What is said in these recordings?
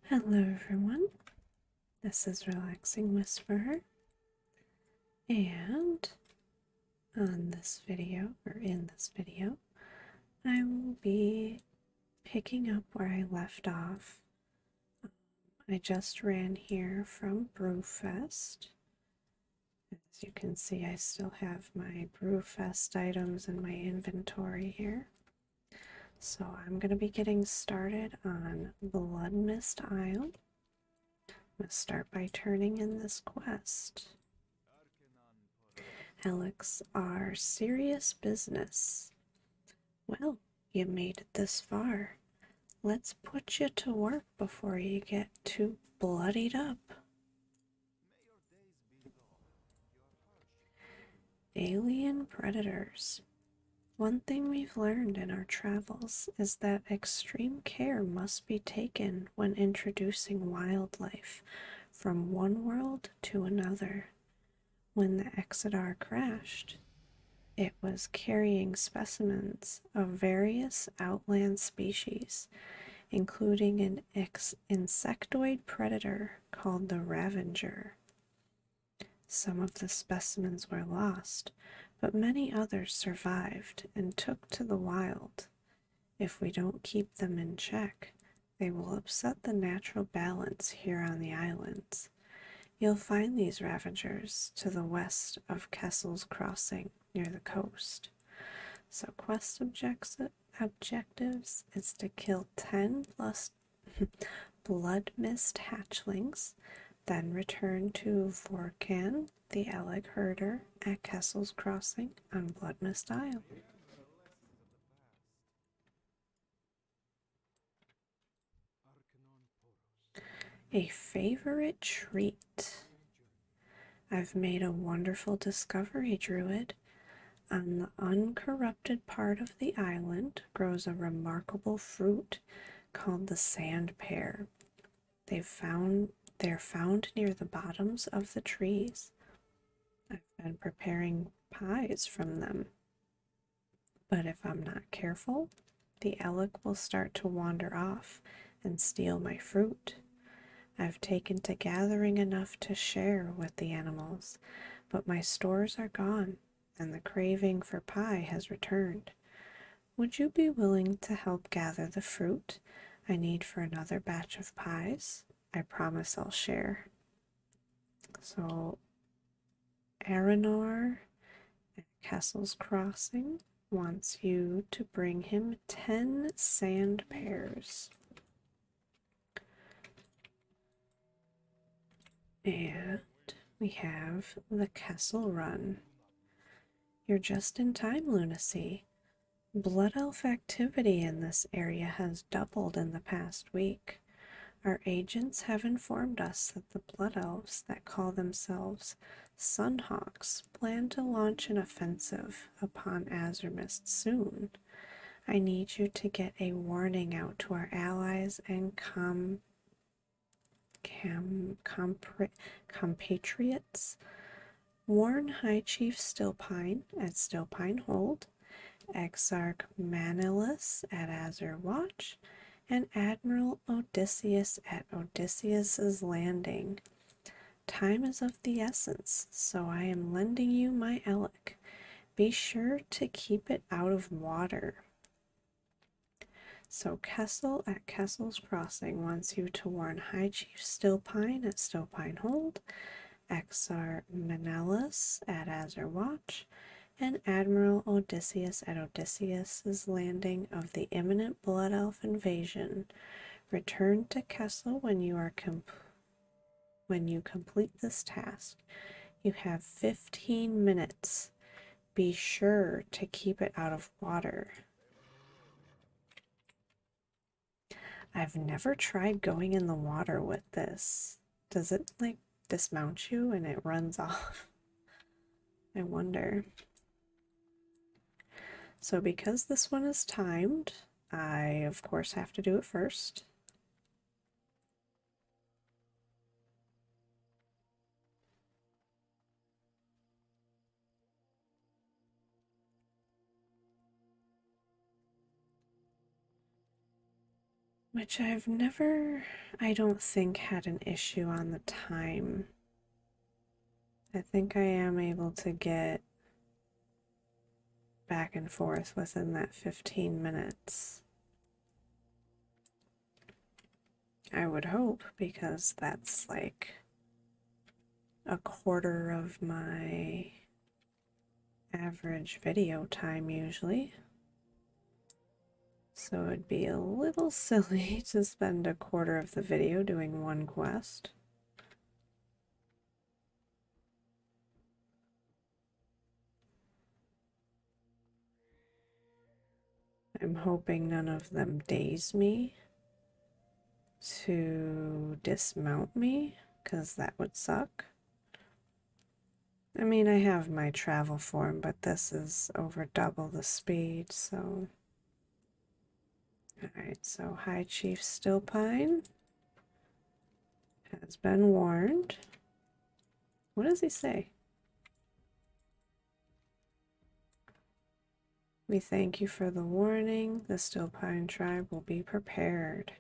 Hello everyone, this is Relaxing Whisperer, and in this video, I will be picking up where I left off. I just ran here from Brewfest. As you can see, I still have my Brewfest items in my inventory here. So I'm going to be getting started on Blood Mist Isle. I'm going to start by turning in this quest. Alex are serious business. Well, you made it this far. Let's put you to work before you get too bloodied up. Alien predators. One thing we've learned in our travels is that extreme care must be taken when introducing wildlife from one world to another. When the Exodar crashed, it was carrying specimens of various outland species, including an insectoid predator called the Ravager. Some of the specimens were lost, but many others survived and took to the wild. If we don't keep them in check, they will upset the natural balance here on the islands. You'll find these Ravagers to the west of Kessel's Crossing near the coast. So quest objectives is to kill 10 plus blood mist hatchlings, then return to Vorkan, the Eleg herder, at Kessel's Crossing on Blood Mist Isle. A favorite treat. I've made a wonderful discovery, Druid. On the uncorrupted part of the island grows a remarkable fruit called the sand pear. They're found near the bottoms of the trees. I've been preparing pies from them. But if I'm not careful, the Elec will start to wander off and steal my fruit. I've taken to gathering enough to share with the animals, but my stores are gone and the craving for pie has returned. Would you be willing to help gather the fruit I need for another batch of pies? I promise I'll share. So, Aranor at Castle's Crossing wants you to bring him 10 sand pears. And we have the Kessel Run. You're just in time, Lunacy. Blood elf activity in this area has doubled in the past week. Our agents have informed us that the Blood Elves that call themselves Sunhawks plan to launch an offensive upon Azurmist soon. I need you to get a warning out to our allies and compatriots. Warn High Chief Stillpine at Stillpine Hold, Exarch Manilus at Azure Watch, and Admiral Odysseus at Odysseus's Landing. Time is of the essence, so I am lending you my Elec. Be sure to keep it out of water. So Kessel at Kessel's Crossing wants you to warn High Chief Stillpine at Stillpine Hold, Exarch Manilus at Azure Watch, and Admiral Odysseus at Odysseus's Landing of the imminent Blood Elf invasion. Return to Kessel when you complete this task. You have 15 minutes. Be sure to keep it out of water. I've never tried going in the water with this. Does it like dismount you and it runs off? I wonder. So because this one is timed, I of course have to do it first. which I've never, I don't think, had an issue on the time. I think I am able to get back and forth within that 15 minutes. I would hope, because that's like a quarter of my average video time usually. So it'd be a little silly to spend a quarter of the video doing one quest. I'm hoping none of them daze me to dismount me, because that would suck. I mean, I have my travel form, but this is over double the speed, so... Alright, so High Chief Stillpine has been warned. What does he say? We thank you for the warning. The Stillpine tribe will be prepared.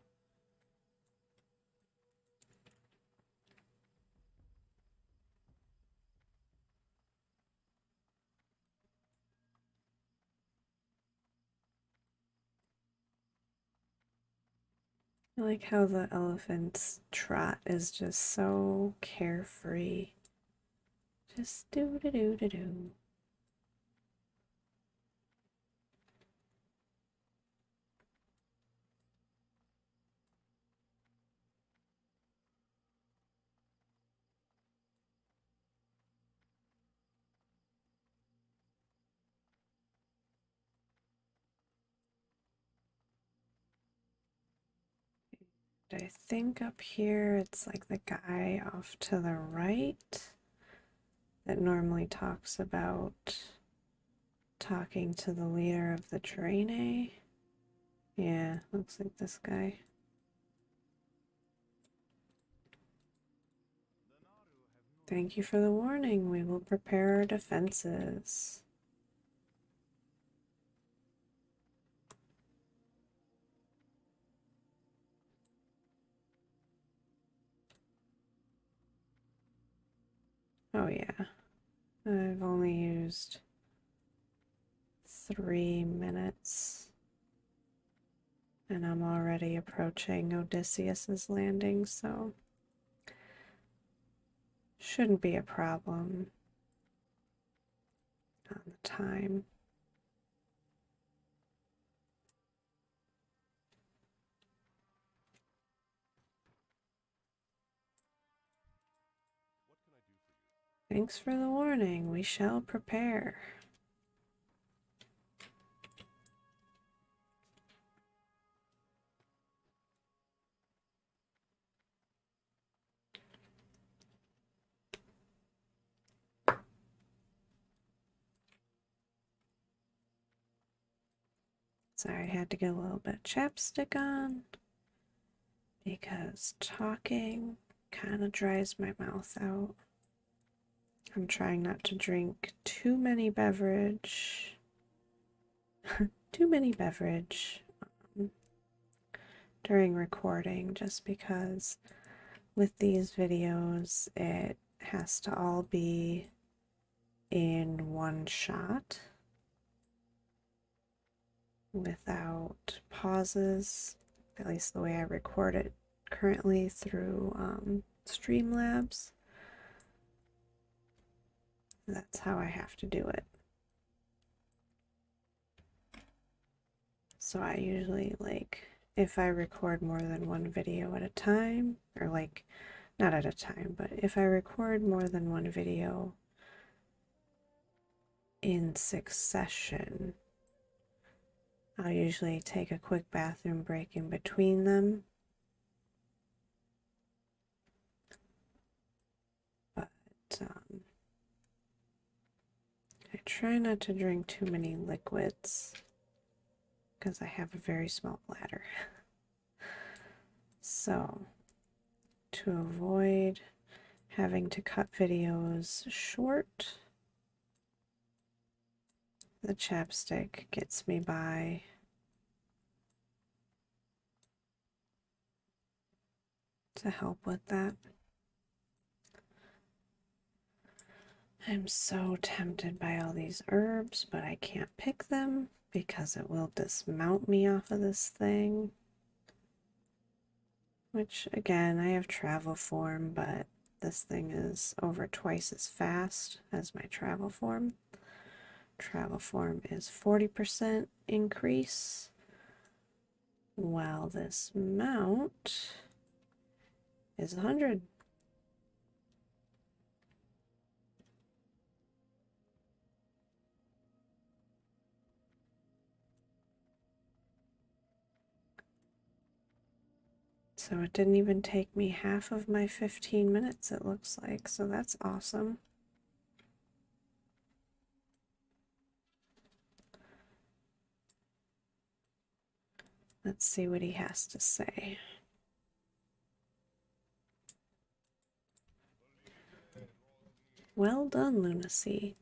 I like how the elephant's trot is just so carefree. Just do-do-do-do-do. I think up here it's like the guy off to the right that normally talks about talking to the leader of the Draenei. Yeah, looks like this guy. Thank you for the warning. We will prepare our defenses. Oh yeah, I've only used 3 minutes and I'm already approaching Odysseus's landing, so shouldn't be a problem on the time. Thanks for the warning. We shall prepare. Sorry, I had to get a little bit of chapstick on because talking kind of dries my mouth out. I'm trying not to drink too many beverage during recording, just because with these videos it has to all be in one shot without pauses, at least the way I record it currently through Streamlabs. That's how I have to do it. So I usually, like, if I record more than one video at a time, or like, not at a time, but if I record more than one video in succession, I'll usually take a quick bathroom break in between them. But I try not to drink too many liquids because I have a very small bladder. So, to avoid having to cut videos short, the chapstick gets me by. to help with that. I'm so tempted by all these herbs, but I can't pick them because it will dismount me off of this thing. Which, again, I have travel form, but this thing is over twice as fast as my travel form. Travel form is 40% increase, while this mount is 100. So it didn't even take me half of my 15 minutes, it looks like, so that's awesome. Let's see what he has to say. Well done, Lunacy.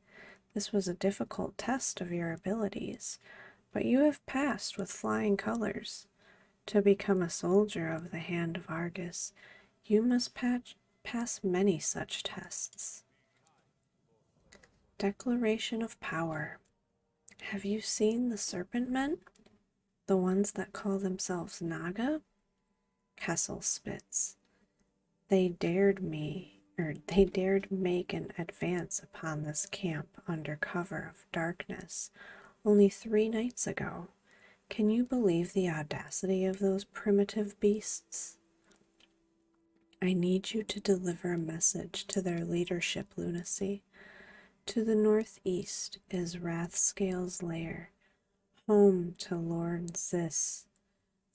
This was a difficult test of your abilities, but you have passed with flying colors. To become a soldier of the Hand of Argus, you must pass many such tests. Declaration of Power. Have you seen the serpent men? The ones that call themselves Naga? Kessel spits. They dared make an advance upon this camp under cover of darkness only 3 nights ago. Can you believe the audacity of those primitive beasts? I need you to deliver a message to their leadership, Lunacy. To the northeast is Wrathscale's lair, home to Lord Zis.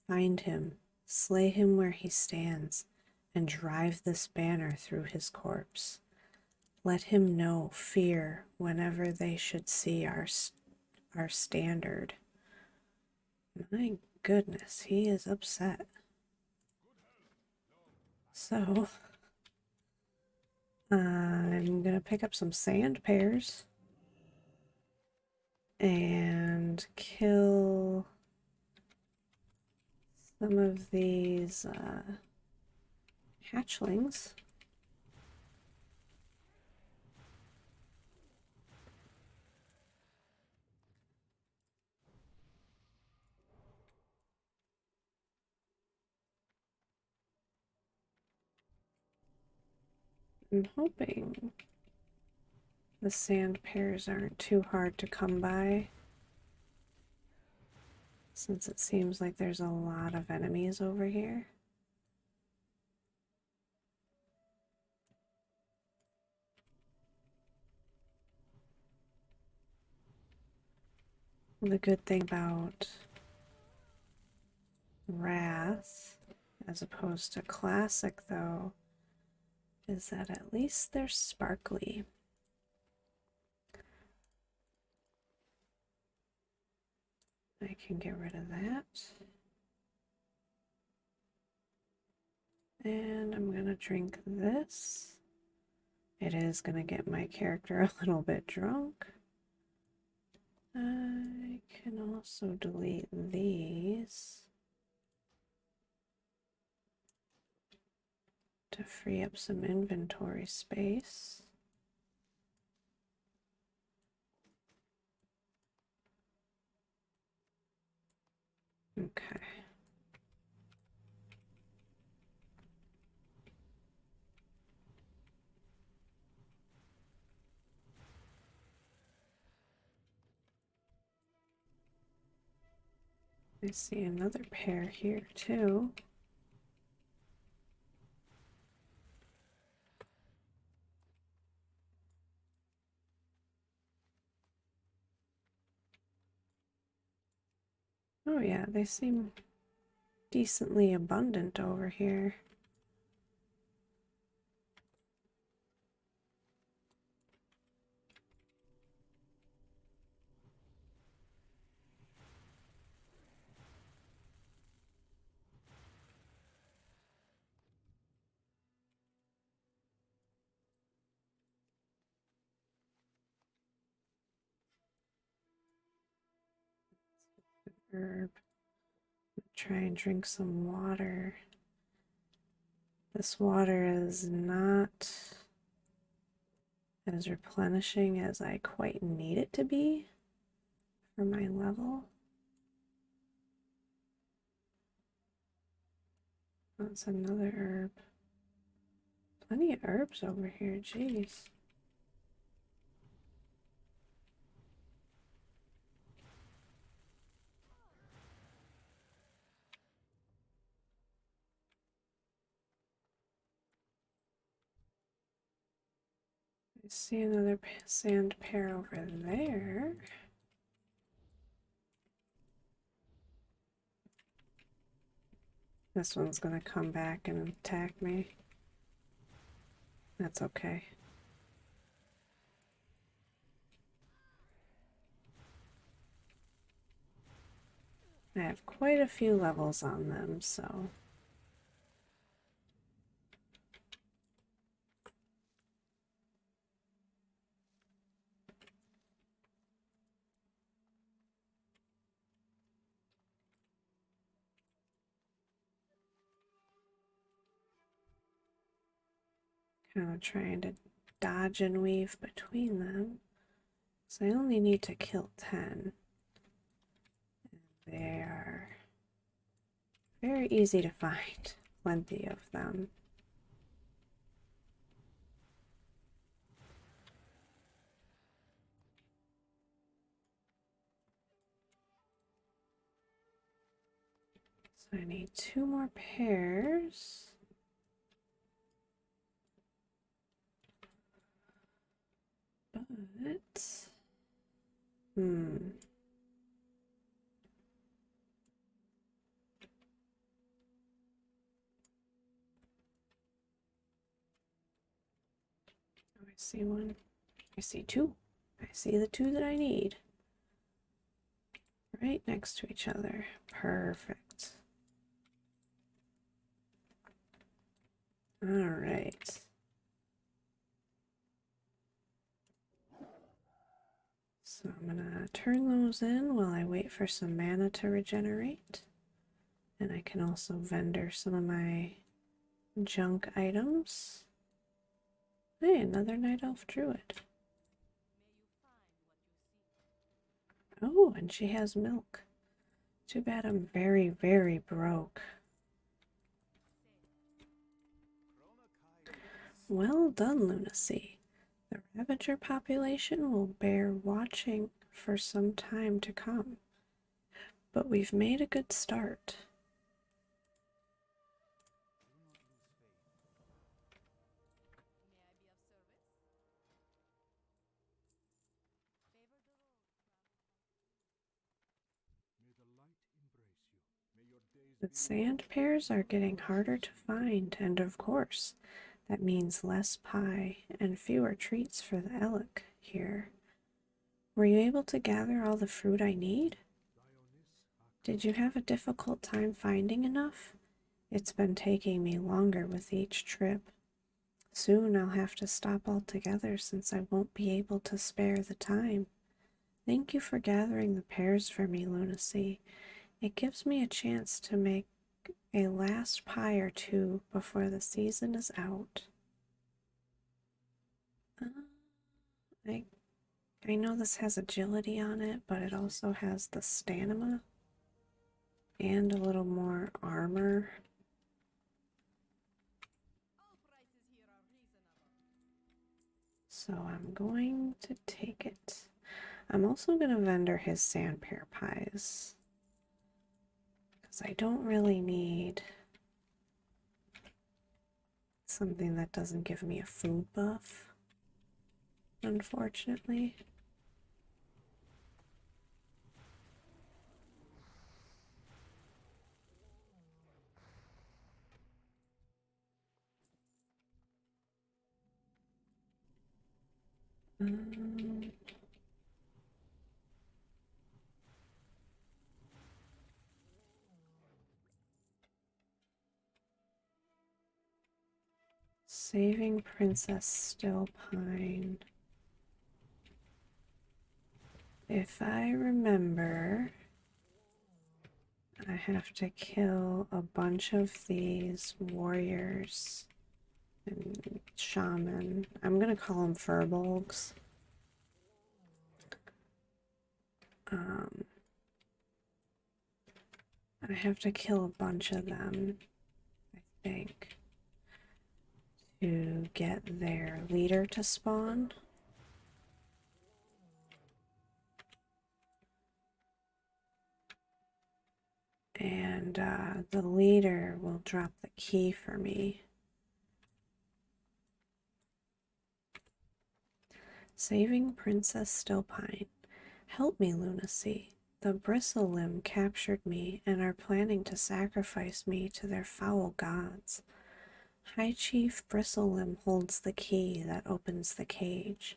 Find him, slay him where he stands, and drive this banner through his corpse. Let him know fear whenever they should see our standard. My goodness, he is upset. So, I'm gonna pick up some sand pears and kill some of these hatchlings. I'm hoping the sand pears aren't too hard to come by, since it seems like there's a lot of enemies over here. The good thing about Wrath, as opposed to Classic, though, is that at least they're sparkly. I can get rid of that. And I'm gonna drink this. It is gonna get my character a little bit drunk. I can also delete these to free up some inventory space. Okay. I see another pair here too. Oh yeah, they seem decently abundant over here. Herb. Try and drink some water. This water is not as replenishing as I quite need it to be for my level. That's another herb. Plenty of herbs over here, jeez. I see another sand pear over there. This one's gonna come back and attack me. That's okay. I have quite a few levels on them, so kind of trying to dodge and weave between them. So I only need to kill 10. They are very easy to find, plenty of them. So I need 2 more pairs. But, Oh, I see one. I see 2. I see the 2 that I need. Right next to each other. Perfect. Alright. So I'm gonna turn those in while I wait for some mana to regenerate. And I can also vendor some of my junk items. Hey, another Night Elf Druid. Oh, and she has milk. Too bad I'm very, very broke. Well done, Lunacy. The Ravager population will bear watching for some time to come. But we've made a good start. The sand pears are getting harder to find, and of course, that means less pie and fewer treats for the Elec here. Were you able to gather all the fruit I need? Did you have a difficult time finding enough? It's been taking me longer with each trip. Soon I'll have to stop altogether since I won't be able to spare the time. Thank you for gathering the pears for me, Lunacy. It gives me a chance to make a last pie or two before the season is out. Uh, I I know this has agility on it, but it also has the stamina and a little more armor. So I'm going to take it. I'm also going to vendor his sand pear pies, because I don't really need something that doesn't give me a food buff, unfortunately. Um, Saving Princess Stillpine. If I remember, I have to kill a bunch of these warriors and shaman. I'm gonna call them furbolgs. I have to kill a bunch of them, I think, to get their leader to spawn. And the leader will drop the key for me. Saving Princess Stillpine. Help me, Lunacy. The Bristlelimb captured me and are planning to sacrifice me to their foul gods. High Chief Bristlelimb holds the key that opens the cage.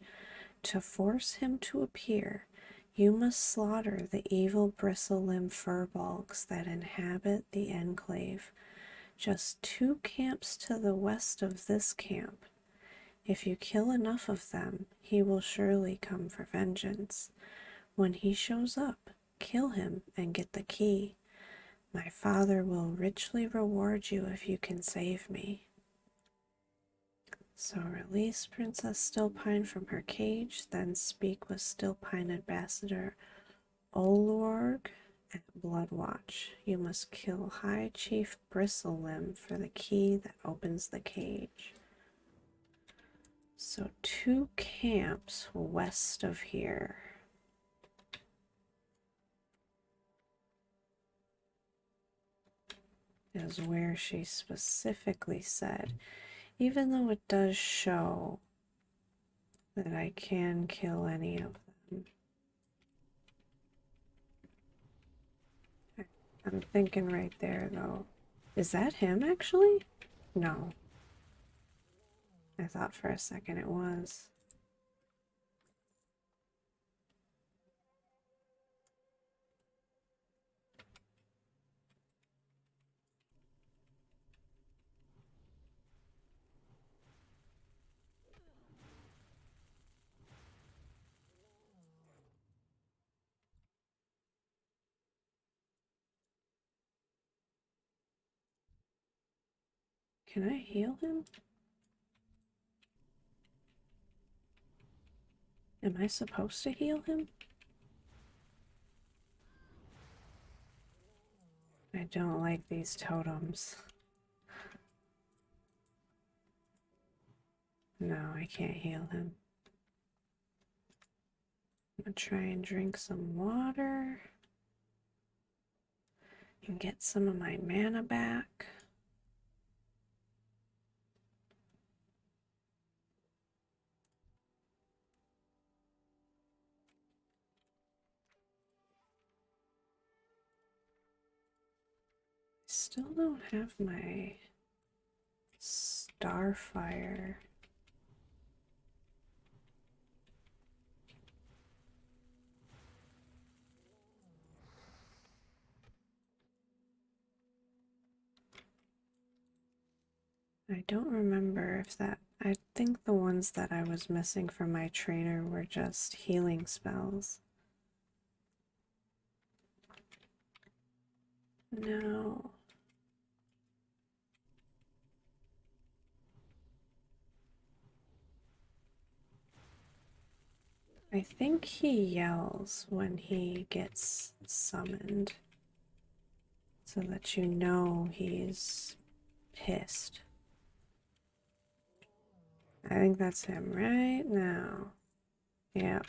To force him to appear, you must slaughter the evil Bristlelimb furbolgs that inhabit the enclave. Just 2 camps to the west of this camp. If you kill enough of them, he will surely come for vengeance. When he shows up, kill him and get the key. My father will richly reward you if you can save me. So release Princess Stillpine from her cage, then speak with Stillpine Ambassador Olorg at Bloodwatch. You must kill High Chief Bristlelimb for the key that opens the cage. So 2 camps west of here. Is where she specifically said, even though it does show that I can kill any of them. I'm thinking right there though. Is that him actually? No. I thought for a second it was. Can I heal him? Am I supposed to heal him? I don't like these totems. No, I can't heal him. I'm gonna try and drink some water and get some of my mana back. Still don't have my Starfire. I don't remember if that... I think the ones that I was missing from my trainer were just healing spells. No. I think he yells when he gets summoned, so that you know he's pissed. I think that's him right now. Yep.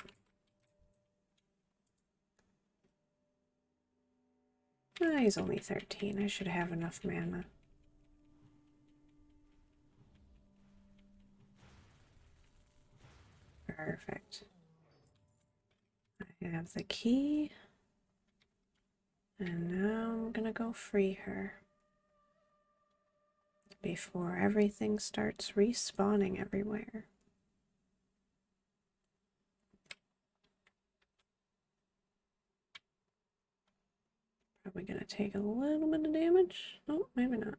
He's only 13. I should have enough mana. Perfect. I have the key. And now I'm gonna go free her. Before everything starts respawning everywhere. Probably gonna take a little bit of damage. Oh, maybe not.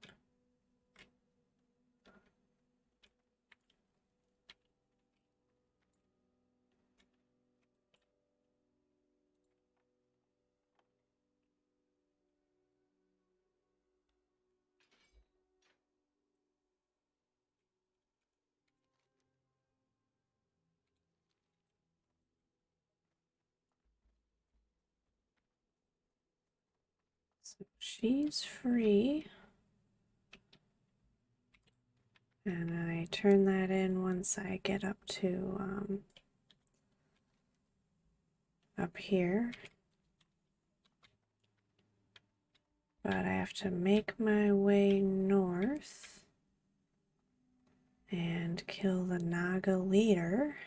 So she's free. And I turn that in once I get up to up here. But I have to make my way north and kill the Naga leader.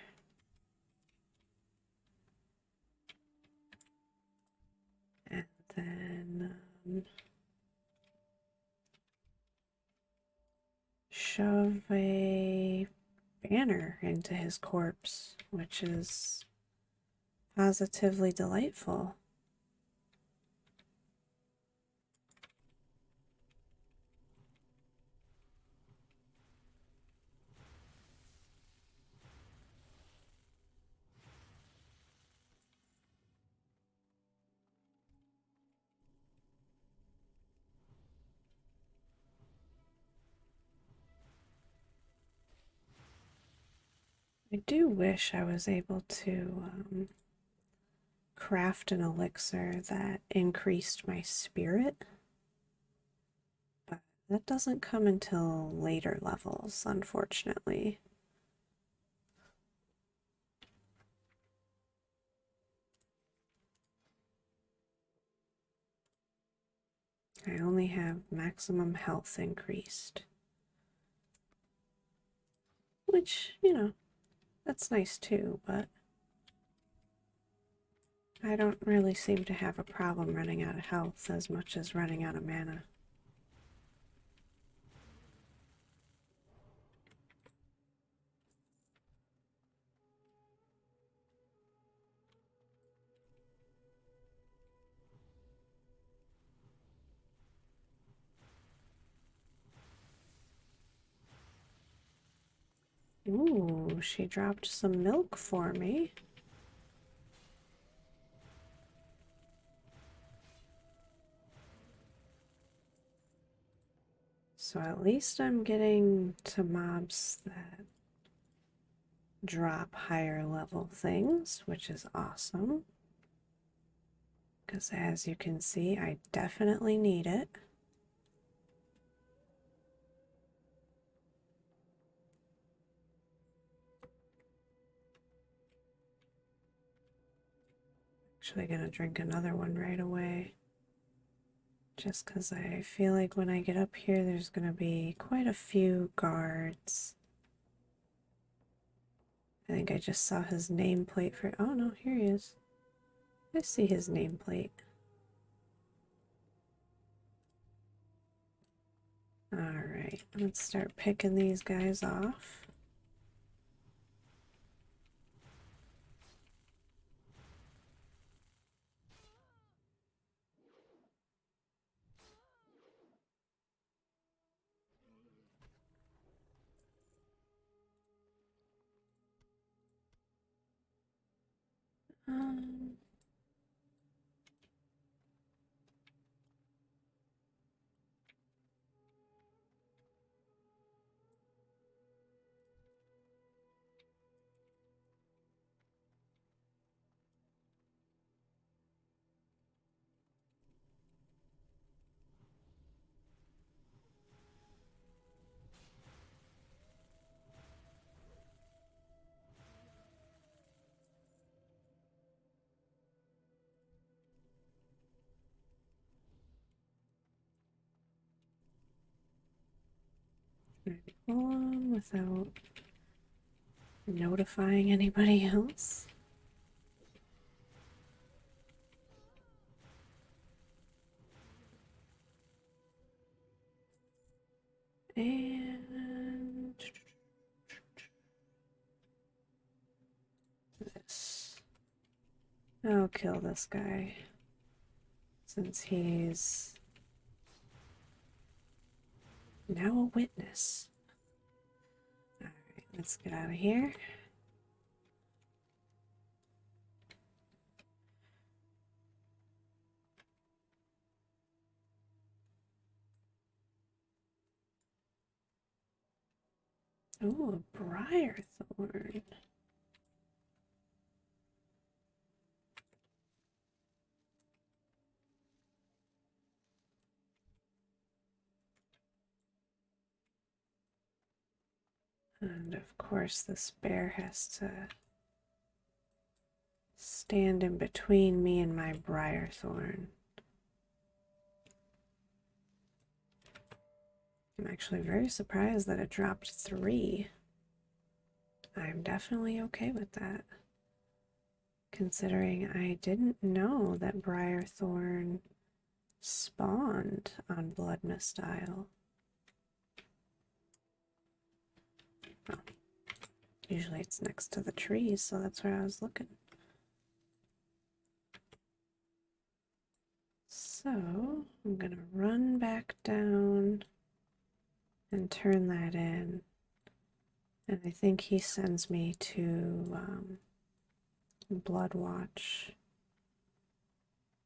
And then shove a banner into his corpse, which is positively delightful. I do wish I was able to craft an elixir that increased my spirit, but that doesn't come until later levels, unfortunately. I only have maximum health increased, which, you know, that's nice too, but I don't really seem to have a problem running out of health as much as running out of mana. Ooh, she dropped some milk for me. So at least I'm getting to mobs that drop higher level things, which is awesome. Because as you can see, I definitely need it. Actually gonna drink another one right away. Just because I feel like when I get up here, there's gonna be quite a few guards. I think I just saw his nameplate for, oh no, here he is. I see his nameplate. Alright, let's start picking these guys off. Um, Pull on without notifying anybody else. And this. I'll kill this guy since he's now a witness. Alright, let's get out of here. Ooh, a briar thorn. And of course, this bear has to stand in between me and my Briarthorn. I'm actually very surprised that it dropped 3. I'm definitely okay with that, considering I didn't know that Briarthorn spawned on Blood Mist Isle. Well, usually it's next to the trees, so that's where I was looking. So I'm gonna run back down and turn that in. And I think he sends me to Bloodwatch.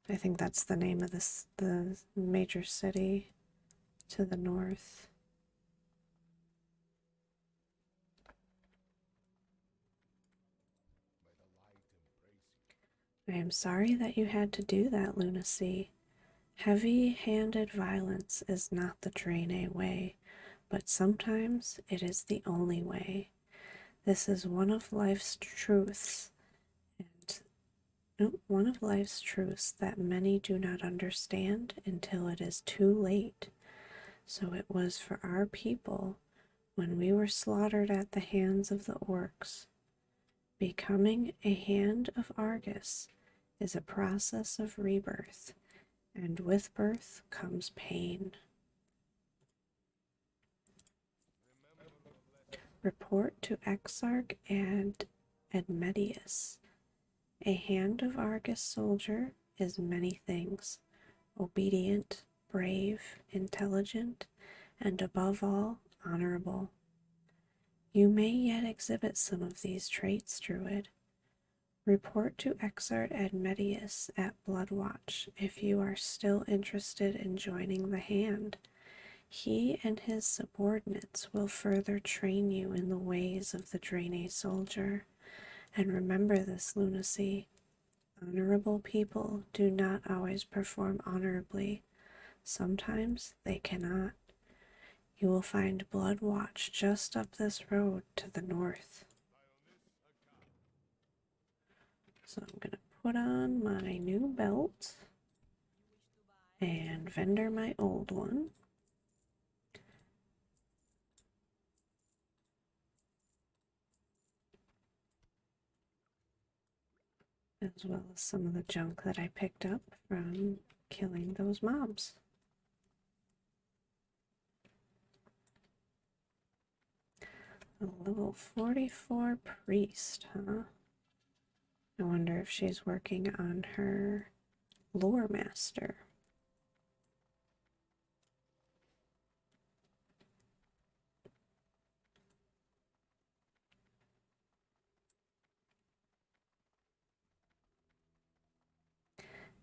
I think that's the name of the major city to the north. I am sorry that you had to do that, Lunacy. Heavy-handed violence is not the Draenei way, but sometimes it is the only way. This is one of life's truths, and one of life's truths that many do not understand until it is too late. So it was for our people when we were slaughtered at the hands of the orcs. Becoming a Hand of Argus is a process of rebirth, and with birth comes pain. Report to Exarch and Admetius. A Hand of Argus soldier is many things: obedient, brave, intelligent, and above all, honorable. You may yet exhibit some of these traits, Druid. Report to Exarch Admetius at Bloodwatch if you are still interested in joining the Hand. He and his subordinates will further train you in the ways of the Draenei soldier. And remember this, Lunacy. Honorable people do not always perform honorably. Sometimes they cannot. You will find Bloodwatch just up this road to the north. So I'm going to put on my new belt and vendor my old one. As well as some of the junk that I picked up from killing those mobs. A level 44 priest, huh? I wonder if she's working on her lore master.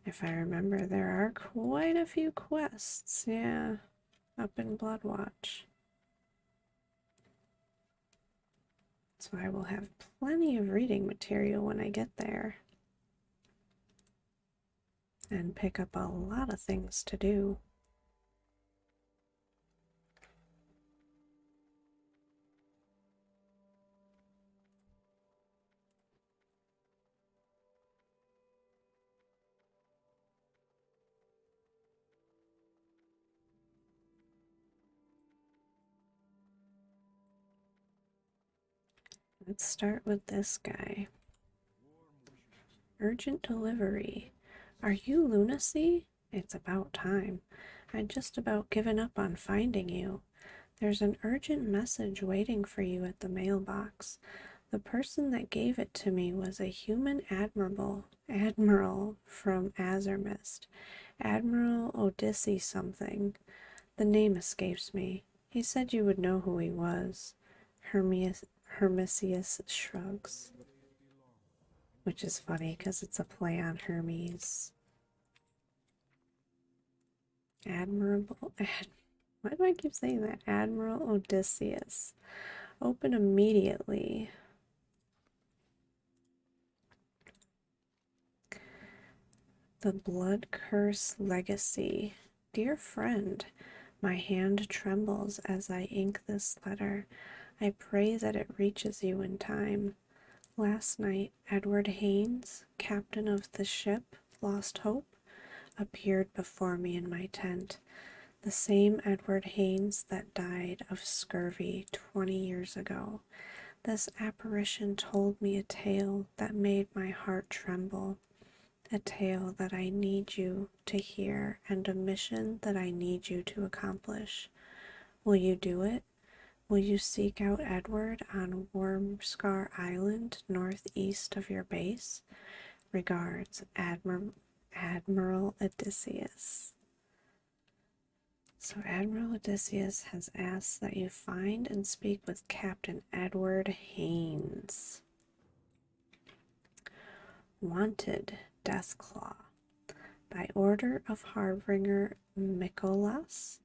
If I remember, there are quite a few quests, yeah, up in Bloodwatch. So I will have plenty of reading material when I get there. And pick up a lot of things to do. Let's start with this guy. Urgent delivery. Are you Lunacy? It's about time. I'd just about given up on finding you. There's an urgent message waiting for you at the mailbox. The person that gave it to me was a human admiral from Azermist. Admiral Odyssey something. The name escapes me. He said you would know who he was. Hermesius shrugs. Which is funny because it's a play on Hermes. Why do I keep saying that? Admiral Odysseus. Open immediately. The Blood Curse Legacy. Dear friend, my hand trembles as I ink this letter. I pray that it reaches you in time. Last night, Edward Haynes, captain of the ship Lost Hope, appeared before me in my tent, the same Edward Haynes that died of scurvy 20 years ago. This apparition told me a tale that made my heart tremble, a tale that I need you to hear and a mission that I need you to accomplish. Will you do it? Will you seek out Edward on Wormscar Island, northeast of your base? Regards, Admiral Odysseus. So Admiral Odysseus has asked that you find and speak with Captain Edward Haynes. Wanted, Deathclaw. By order of Harbinger Mikolas.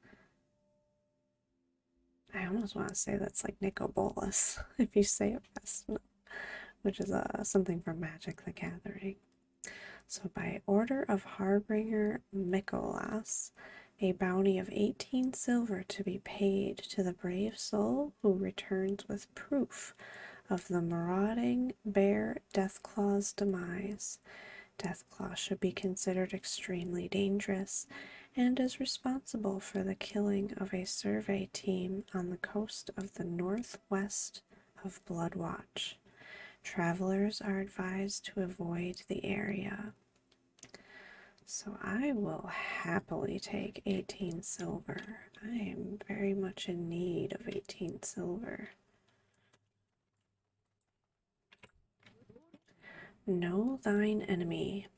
I almost want to say that's like Nicobolus, if you say it fast enough, which is something from Magic the Gathering. So by order of Harbinger Mikolas, a bounty of 18 silver to be paid to the brave soul who returns with proof of the marauding bear Deathclaw's demise. Deathclaw should be considered extremely dangerous and is responsible for the killing of a survey team on the coast of the northwest of Bloodwatch. Travelers are advised to avoid the area. So I will happily take 18 silver. I am very much in need of 18 silver. Know thine enemy.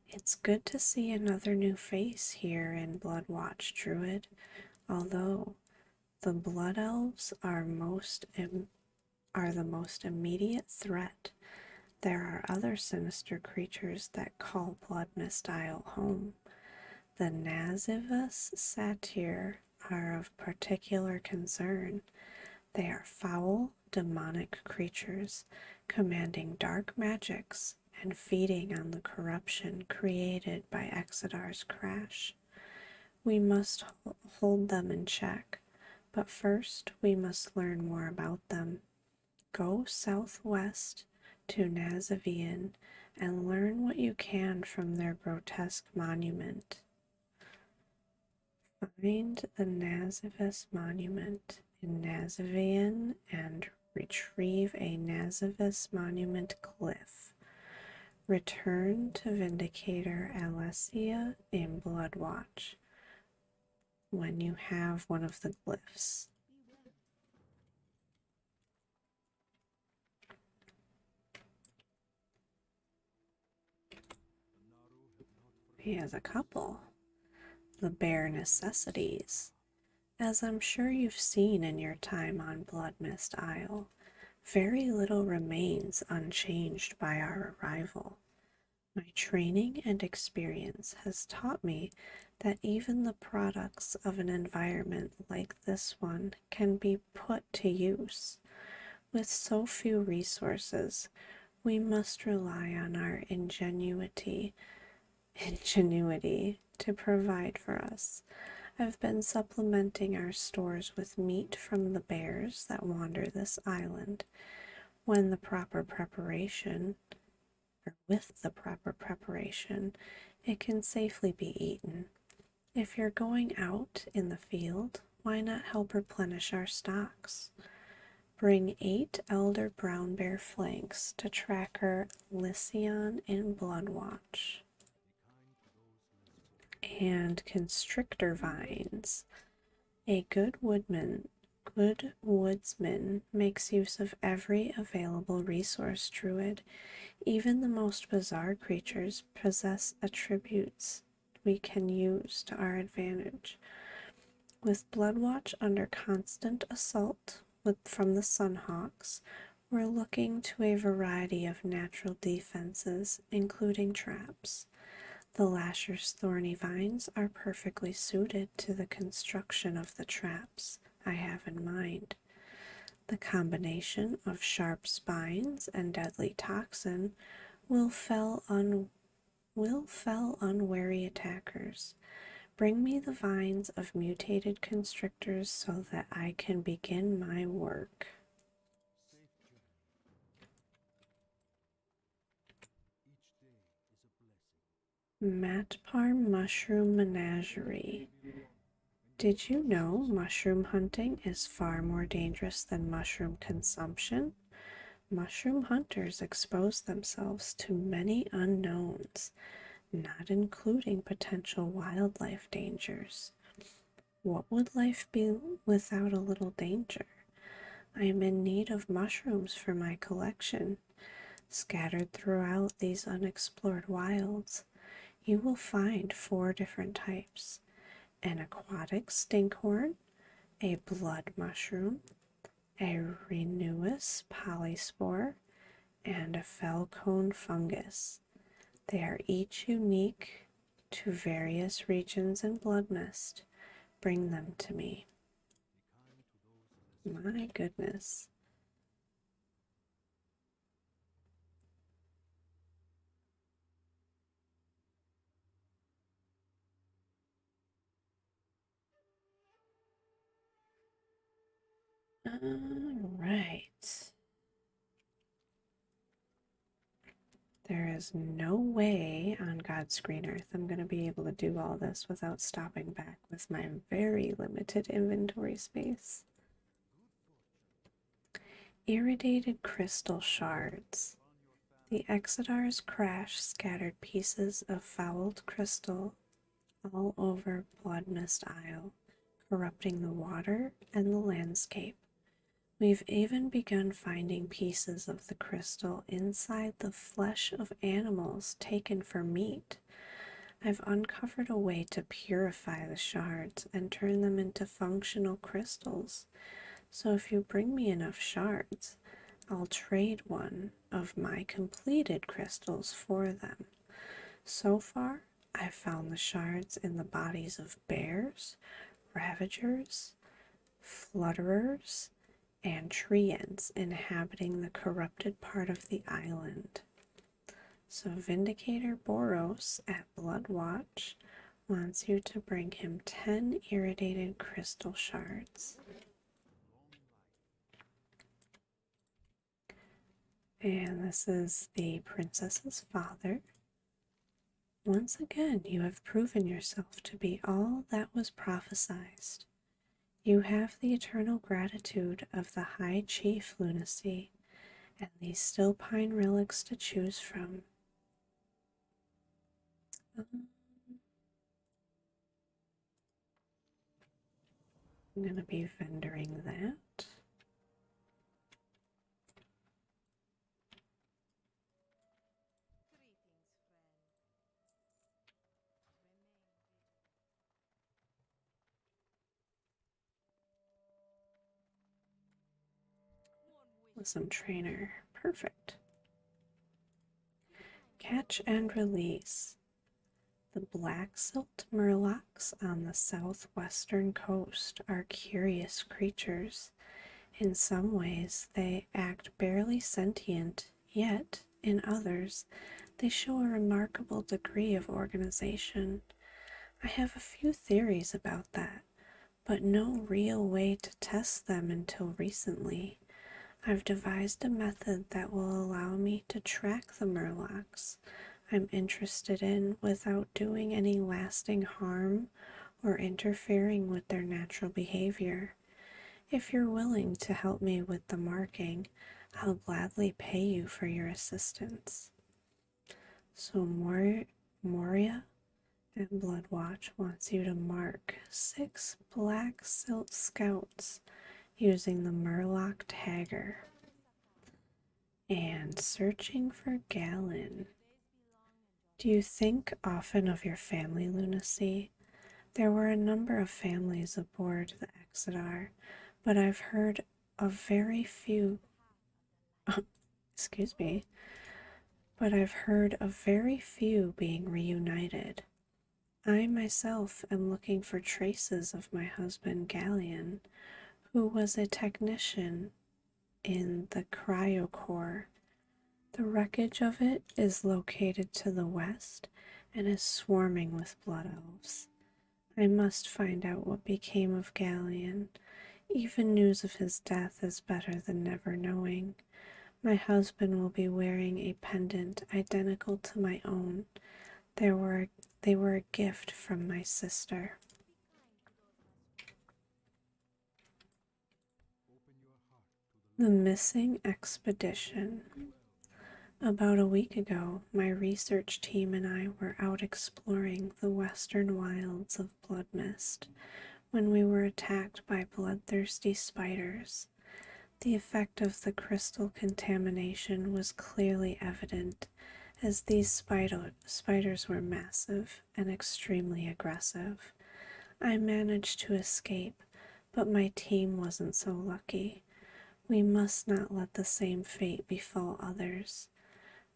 It's good to see another new face here in Bloodwatch, Druid, although the Blood Elves are the most immediate threat. There are other sinister creatures that call Blood Mist Isle home. The Nazivus Satyr are of particular concern. They are foul, demonic creatures, commanding dark magics and feeding on the corruption created by Exodar's crash. We must hold them in check, but first we must learn more about them. Go southwest to Nazivian and learn what you can from their grotesque monument. Find the Nazivus monument in Nazivian and retrieve a Nazivus monument glyph. Return to Vindicator Alessia in Bloodwatch when you have one of the glyphs. He has a couple. The bare necessities. As I'm sure you've seen in your time on Blood Mist Isle, very little remains unchanged by our arrival. My training and experience has taught me that even the products of an environment like this one can be put to use. With so few resources, we must rely on our ingenuity to provide for us. I've been supplementing our stores with meat from the bears that wander this island. With the proper preparation, it can safely be eaten. If you're going out in the field, why not help replenish our stocks? Bring 8 elder brown bear flanks to tracker Lycion in Bloodwatch. And constrictor vines. A good woodsman makes use of every available resource, Druid. Even the most bizarre creatures possess attributes we can use to our advantage. With Bloodwatch under constant assault from the Sunhawks, we're looking to a variety of natural defenses, including traps. The Lasher's thorny vines are perfectly suited to the construction of the traps I have in mind. The combination of sharp spines and deadly toxin will fell unwary attackers. Bring me the vines of mutated constrictors so that I can begin my work. Matpar Mushroom Menagerie. Did you know mushroom hunting is far more dangerous than mushroom consumption? Mushroom hunters expose themselves to many unknowns, not including potential wildlife dangers. What would life be without a little danger? I am in need of mushrooms for my collection. Scattered throughout these unexplored wilds, you will find 4 different types: an aquatic stinkhorn, a blood mushroom, a renewous polyspore, and a falcone fungus. They are each unique to various regions in Blood Mist. Bring them to me. My goodness. All right. There is no way on God's green earth I'm going to be able to do all this without stopping back with my very limited inventory space. Irradiated crystal shards. The Exodar's crash scattered pieces of fouled crystal all over Blood Mist Isle, corrupting the water and the landscape. We've even begun finding pieces of the crystal inside the flesh of animals taken for meat. I've uncovered a way to purify the shards and turn them into functional crystals. So if you bring me enough shards, I'll trade one of my completed crystals for them. So far, I've found the shards in the bodies of bears, ravagers, flutterers, and treants inhabiting the corrupted part of the island. So Vindicator Boros at Bloodwatch wants you to bring him 10 irradiated crystal shards. And this is the princess's father. Once again, you have proven yourself to be all that was prophesied. You have the eternal gratitude of the High Chief Lunacy and these still pine relics to choose from. I'm going to be vendoring that. Some trainer. Perfect. Catch and release. The black silt murlocs on the southwestern coast are curious creatures. In some ways, they act barely sentient, yet, in others, they show a remarkable degree of organization. I have a few theories about that, but no real way to test them until recently. I've devised a method that will allow me to track the murlocs I'm interested in without doing any lasting harm or interfering with their natural behavior. If you're willing to help me with the marking, I'll gladly pay you for your assistance. So Moria and Bloodwatch wants you to mark 6 black silt scouts using the Murloc tagger. And searching for Galen. Do you think often of your family, Lunacy? There were a number of families aboard the Exodar, but I've heard of very few. Excuse me. But I've heard of very few being reunited. I myself am looking for traces of my husband Galleon, who was a technician in the cryocore. The wreckage of it is located to the west and is swarming with blood elves. I must find out what became of Galleon. Even news of his death is better than never knowing. My husband will be wearing a pendant identical to my own. They were a gift from my sister. The Missing Expedition. About a week ago, my research team and I were out exploring the western wilds of Bloodmist when we were attacked by bloodthirsty spiders. The effect of the crystal contamination was clearly evident, as these spiders were massive and extremely aggressive. I managed to escape, but my team wasn't so lucky. We must not let the same fate befall others.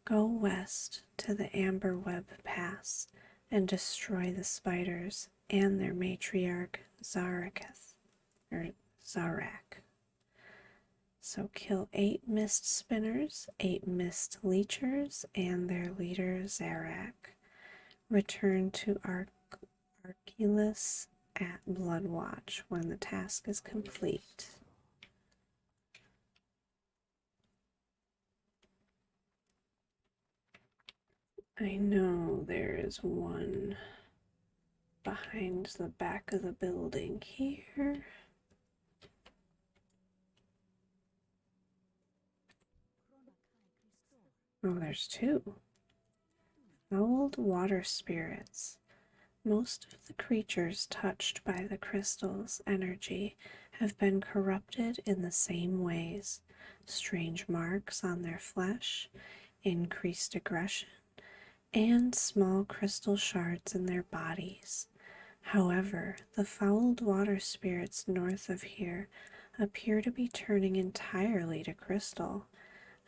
Go west to the Amber Web Pass and destroy the spiders and their matriarch Zarak. So kill 8 mist spinners, 8 mist leechers, and their leader Zarak. Return to Archelaus at Bloodwatch when the task is complete. I know there is one behind the back of the building here. Oh, there's 2. Fouled water spirits. Most of the creatures touched by the crystal's energy have been corrupted in the same ways. Strange marks on their flesh, increased aggression, and small crystal shards in their bodies. However, the fouled water spirits north of here appear to be turning entirely to crystal.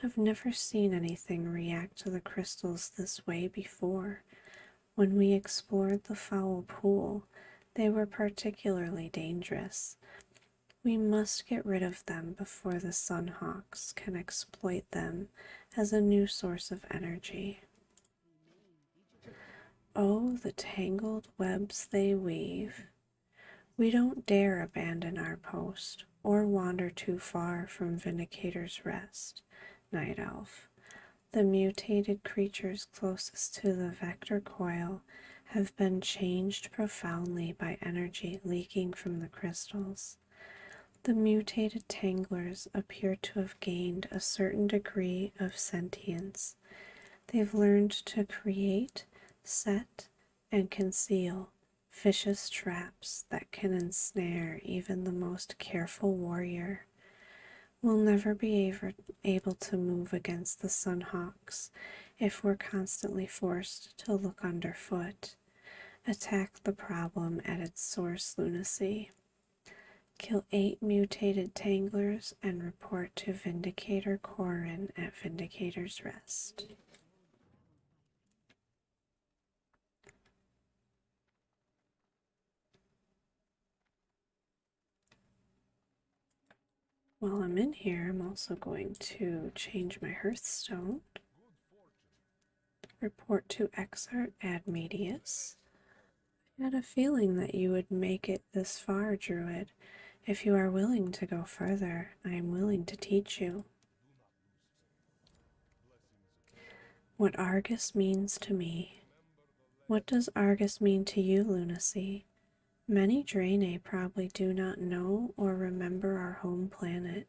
I've never seen anything react to the crystals this way before. When we explored the foul pool, they were particularly dangerous. We must get rid of them before the Sunhawks can exploit them as a new source of energy. Oh, the tangled webs they weave. We don't dare abandon our post or wander too far from Vindicator's Rest, Night Elf. The mutated creatures closest to the vector coil have been changed profoundly by energy leaking from the crystals. The mutated tanglers appear to have gained a certain degree of sentience. They've learned to create, set, and conceal vicious traps that can ensnare even the most careful warrior. We'll never be able to move against the Sunhawks if we're constantly forced to look underfoot. Attack the problem at its source lunacy. Kill 8 mutated tanglers and report to Vindicator Corin at Vindicator's Rest. While I'm in here, I'm also going to change my Hearthstone. Report to Exart Ad Medius. I had a feeling that you would make it this far, Druid. If you are willing to go further, I am willing to teach you. What Argus means to me. What does Argus mean to you, Lunacy? Many Draenei probably do not know or remember our home planet.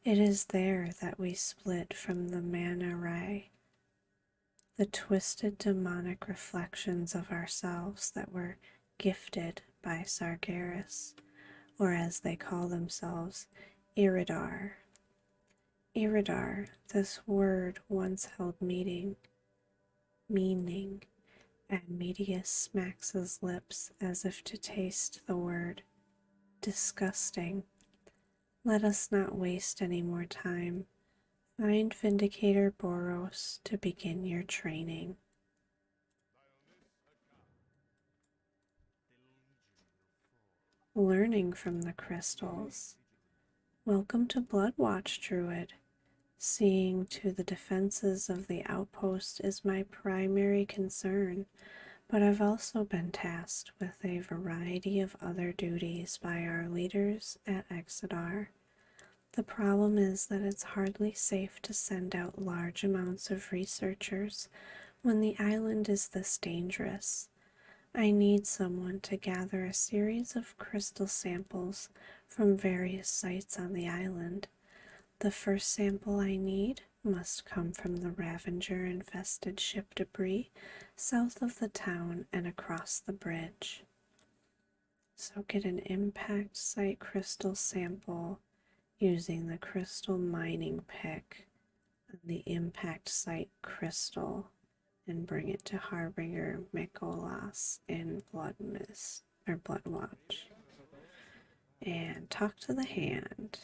It is there that we split from the Mana Ray, the twisted demonic reflections of ourselves that were gifted by Sargeras, or as they call themselves, Iridar. Iridar, this word once held meaning, and Medius smacks his lips as if to taste the word. Disgusting. Let us not waste any more time. Find Vindicator Boros to begin your training. Learning from the crystals. Welcome to Bloodwatch, Druid. Seeing to the defenses of the outpost is my primary concern, but I've also been tasked with a variety of other duties by our leaders at Exodar. The problem is that it's hardly safe to send out large amounts of researchers when the island is this dangerous. I need someone to gather a series of crystal samples from various sites on the island. The first sample I need must come from the Ravenger-infested ship debris south of the town and across the bridge. So get an impact site crystal sample using the crystal mining pick on the impact site crystal and bring it to Harbinger Mikolas in Blood Mist or Blood Watch. And talk to the hand.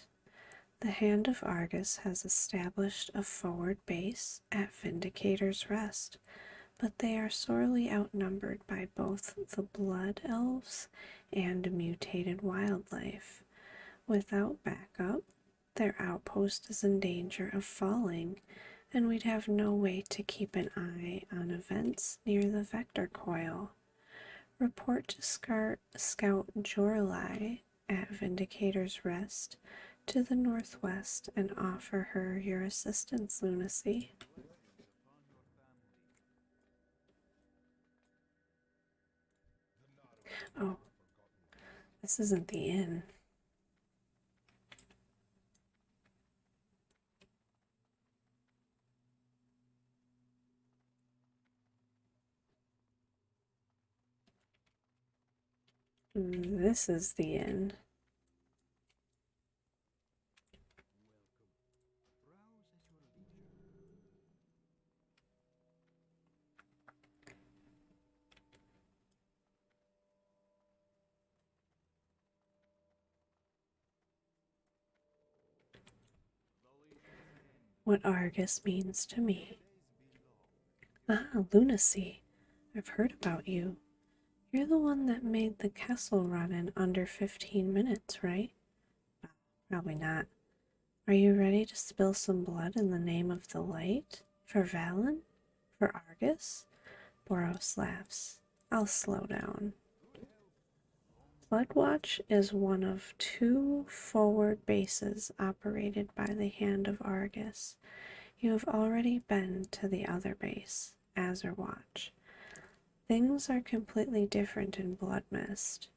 The Hand of Argus has established a forward base at Vindicator's Rest, but they are sorely outnumbered by both the Blood Elves and mutated wildlife. Without backup, their outpost is in danger of falling, and we'd have no way to keep an eye on events near the Vector Coil. Report to Scout Jorlai at Vindicator's Rest to the northwest and offer her your assistance, Lunacy. Oh, this isn't the inn. This is the inn. What Argus means to me. Ah, Lunacy. I've heard about you. You're the one that made the Kessel run in under 15 minutes, right? Probably not. Are you ready to spill some blood in the name of the light? For Valen? For Argus? Boros laughs. I'll slow down. Bloodwatch is one of 2 forward bases operated by the Hand of Argus. You have already been to the other base, Azerwatch. Things are completely different in Bloodmist.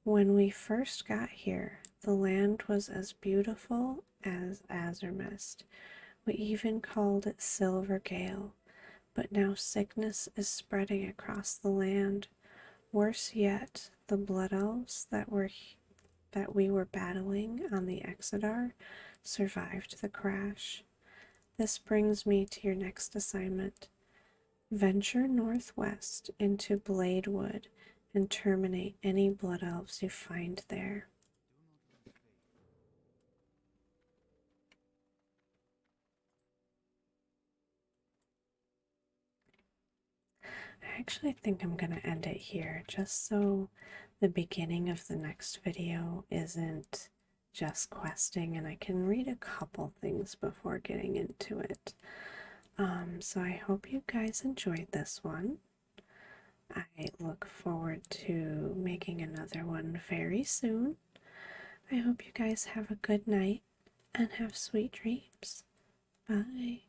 When we first got here, the land was as beautiful as Azermist. We even called it Silver Gale, but now sickness is spreading across the land. Worse yet, the Blood Elves that we were battling on the Exodar survived the crash. This brings me to your next assignment. Venture northwest into Bladewood and terminate any Blood Elves you find there. I actually think I'm going to end it here just so the beginning of the next video isn't just questing and I can read a couple things before getting into it. So I hope you guys enjoyed this one. I look forward to making another one very soon. I hope you guys have a good night and have sweet dreams. Bye.